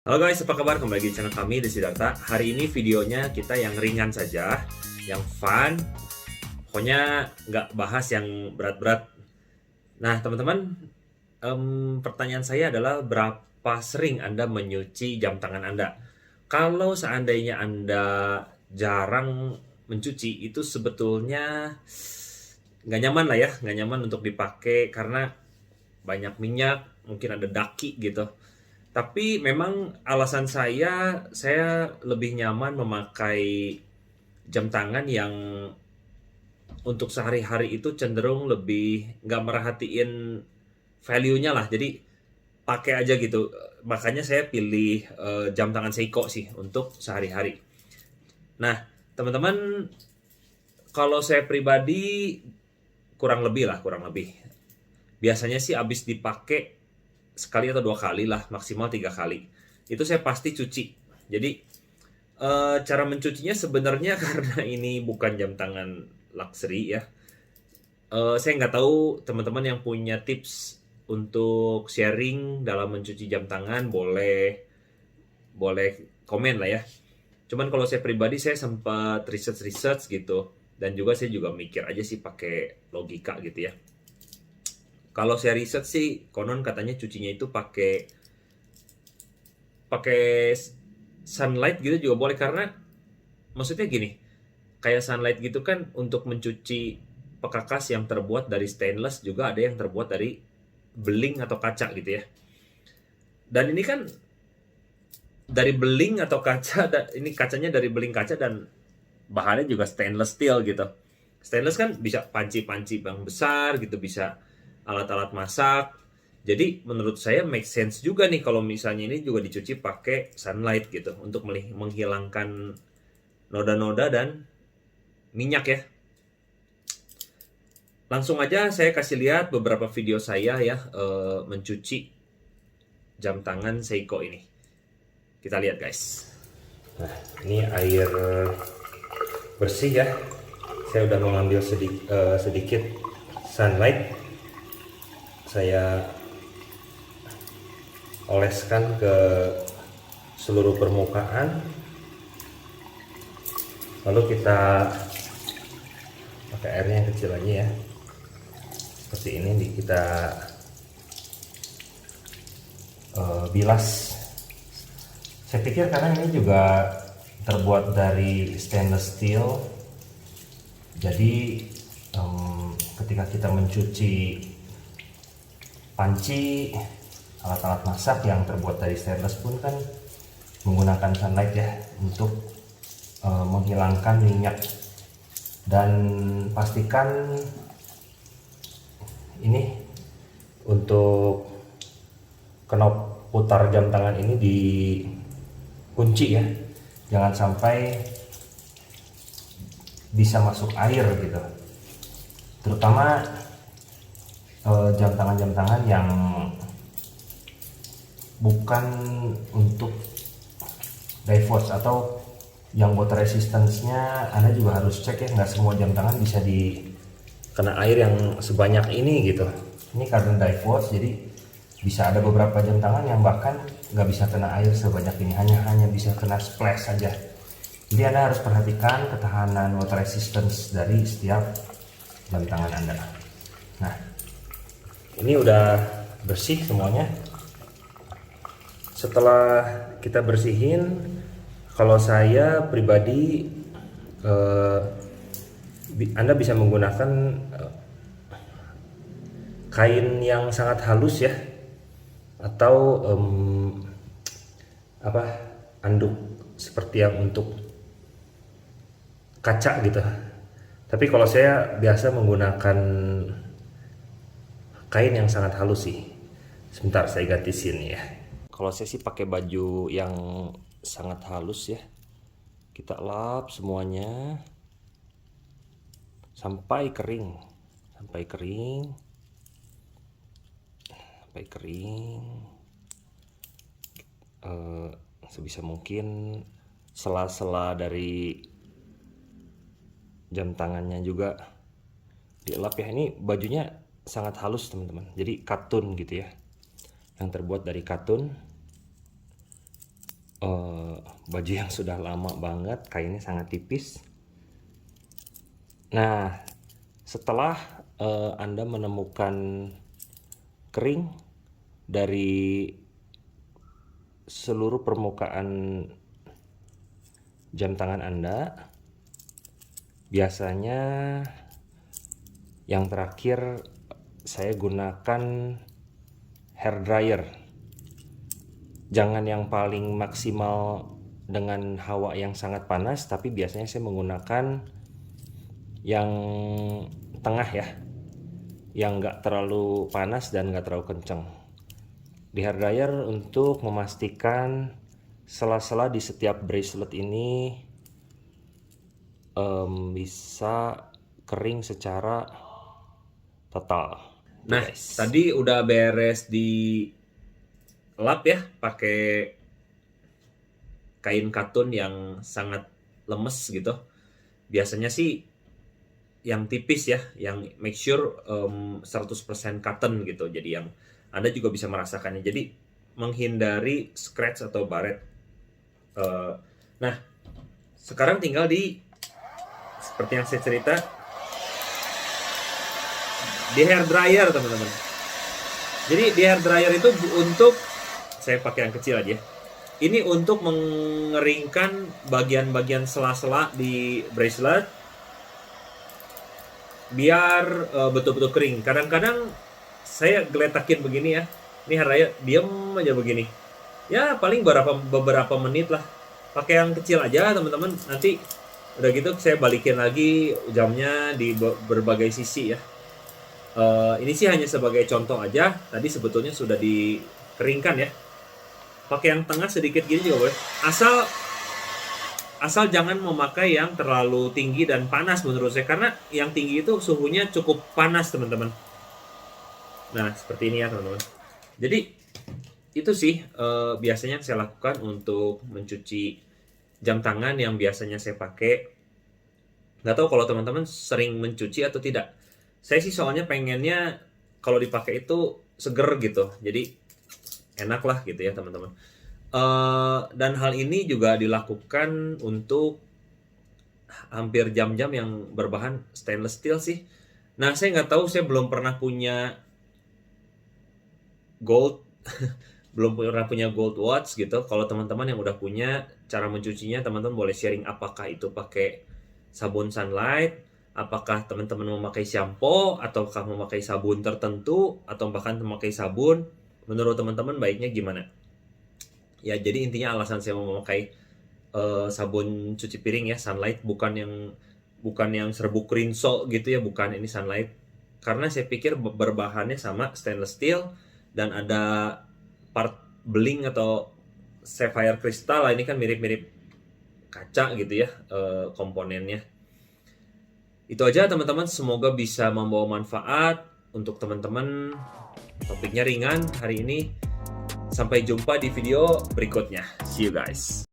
Halo guys, apa kabar? Kembali lagi di channel kami, Desi Data. Hari ini videonya kita yang ringan saja, yang fun. Pokoknya nggak bahas yang berat-berat. Nah, teman-teman, pertanyaan saya adalah berapa sering Anda menyuci jam tangan Anda? Kalau seandainya Anda jarang mencuci, itu sebetulnya nggak nyaman lah ya, nggak nyaman untuk dipakai karena banyak minyak, mungkin ada daki gitu. Tapi memang alasan saya lebih nyaman memakai jam tangan yang untuk sehari-hari itu cenderung lebih nggak merhatiin value-nya lah. Jadi pakai aja gitu. Makanya saya pilih jam tangan Seiko sih untuk sehari-hari. Nah, teman-teman, kalau saya pribadi kurang lebih lah, kurang lebih. Biasanya sih habis dipakai sekali atau dua kali lah, maksimal tiga kali. Itu saya pasti cuci. Jadi cara mencucinya sebenarnya karena ini bukan jam tangan luxury ya. Saya nggak tahu teman-teman yang punya tips untuk sharing dalam mencuci jam tangan boleh boleh komen lah ya. Cuman kalau saya pribadi saya sempat research gitu dan juga saya juga mikir aja sih pakai logika gitu ya. Kalau saya riset sih konon katanya cucinya itu pakai pakai sunlight gitu juga boleh karena maksudnya gini, kayak sunlight gitu kan untuk mencuci pekakas yang terbuat dari stainless juga ada yang terbuat dari beling atau kaca gitu ya. Dan ini kan dari beling atau kaca, ini kacanya dari beling kaca dan bahannya juga stainless steel gitu. Stainless kan bisa panci-panci yang besar gitu, bisa alat-alat masak. Jadi menurut saya make sense juga nih kalau misalnya ini juga dicuci pakai sunlight gitu untuk menghilangkan noda-noda dan minyak ya. Langsung aja saya kasih lihat beberapa video saya ya mencuci jam tangan Seiko ini. Kita lihat guys. Nah, ini air bersih ya. Saya udah mengambil sedikit sunlight. Saya oleskan ke seluruh permukaan. Lalu kita pakai airnya yang kecil aja ya. Seperti ini kita bilas. Saya pikir karena ini juga terbuat dari stainless steel, jadi ketika kita mencuci panci, alat-alat masak yang terbuat dari stainless pun kan menggunakan sunlight ya untuk menghilangkan minyak. Dan pastikan ini untuk knop putar jam tangan ini dikunci ya, jangan sampai bisa masuk air gitu, terutama jam tangan yang bukan untuk divorce atau yang water resistance-nya. Anda juga harus cek ya, nggak semua jam tangan bisa kena air yang sebanyak ini gitu. Ini karena divorce, jadi bisa ada beberapa jam tangan yang bahkan nggak bisa kena air sebanyak ini, hanya bisa kena splash saja. Jadi Anda harus perhatikan ketahanan water resistance dari setiap jam tangan Anda. Nah, ini udah bersih semuanya. Setelah kita bersihin, kalau saya pribadi Anda bisa menggunakan kain yang sangat halus ya, atau anduk seperti yang untuk kaca gitu. Tapi kalau saya biasa menggunakan kain yang sangat halus sih. Sebentar saya ganti scene ya. Kalau saya sih pakai baju yang sangat halus ya. Kita lap semuanya sampai kering, sampai kering, sampai kering. Sebisa mungkin sela-sela dari jam tangannya juga dielap ya. Ini bajunya sangat halus teman-teman, jadi katun gitu ya, yang terbuat dari katun. eh, baju yang sudah lama banget, kainnya sangat tipis. Nah, setelah Anda menemukan kering dari seluruh permukaan jam tangan Anda, biasanya yang terakhir saya gunakan hair dryer. Jangan yang paling maksimal dengan hawa yang sangat panas, tapi biasanya saya menggunakan yang tengah ya, yang nggak terlalu panas dan nggak terlalu kenceng di hair dryer untuk memastikan sela-sela di setiap bracelet ini bisa kering secara total. Nah, guys, tadi udah beres di lap ya, pakai kain katun yang sangat lemes gitu. Biasanya sih yang tipis ya, yang make sure 100% cotton gitu. Jadi yang Anda juga bisa merasakannya. Jadi menghindari scratch atau baret. Nah, sekarang tinggal seperti yang saya cerita, di hair dryer teman-teman. Jadi di hair dryer itu untuk, saya pakai yang kecil aja. Ini untuk mengeringkan bagian-bagian sela-sela di bracelet biar betul-betul kering. Kadang-kadang saya geletakin begini ya. Ini hair dryer diem aja begini. Ya paling beberapa menit lah. Pakai yang kecil aja teman-teman. Nanti udah gitu saya balikin lagi jamnya di berbagai sisi ya. Ini sih hanya sebagai contoh aja. Tadi sebetulnya sudah dikeringkan ya. Pakai yang tengah sedikit gini juga boleh. Asal jangan memakai yang terlalu tinggi dan panas menurut saya, karena yang tinggi itu suhunya cukup panas teman-teman. Nah seperti ini ya teman-teman. Jadi itu sih biasanya yang saya lakukan untuk mencuci jam tangan yang biasanya saya pakai. Nggak tahu kalau teman-teman sering mencuci atau tidak. Saya sih soalnya pengennya kalau dipakai itu seger gitu. Jadi enak lah gitu ya teman-teman. Dan hal ini juga dilakukan untuk hampir jam-jam yang berbahan stainless steel sih. Nah saya nggak tahu, saya belum pernah punya gold belum pernah punya gold watch gitu. Kalau teman-teman yang udah punya, cara mencucinya teman-teman boleh sharing, apakah itu pakai sabun Sunlight, apakah teman-teman memakai shampoo, ataukah memakai sabun tertentu, atau bahkan memakai sabun. Menurut teman-teman baiknya gimana? Ya jadi intinya alasan saya mau memakai sabun cuci piring ya Sunlight, bukan yang serbuk Rinso gitu ya, bukan, ini Sunlight. Karena saya pikir berbahannya sama stainless steel dan ada part bling atau sapphire crystal lah, ini kan mirip-mirip kaca gitu ya komponennya. Itu aja teman-teman, semoga bisa membawa manfaat untuk teman-teman. Topiknya ringan hari ini. Sampai jumpa di video berikutnya. See you guys.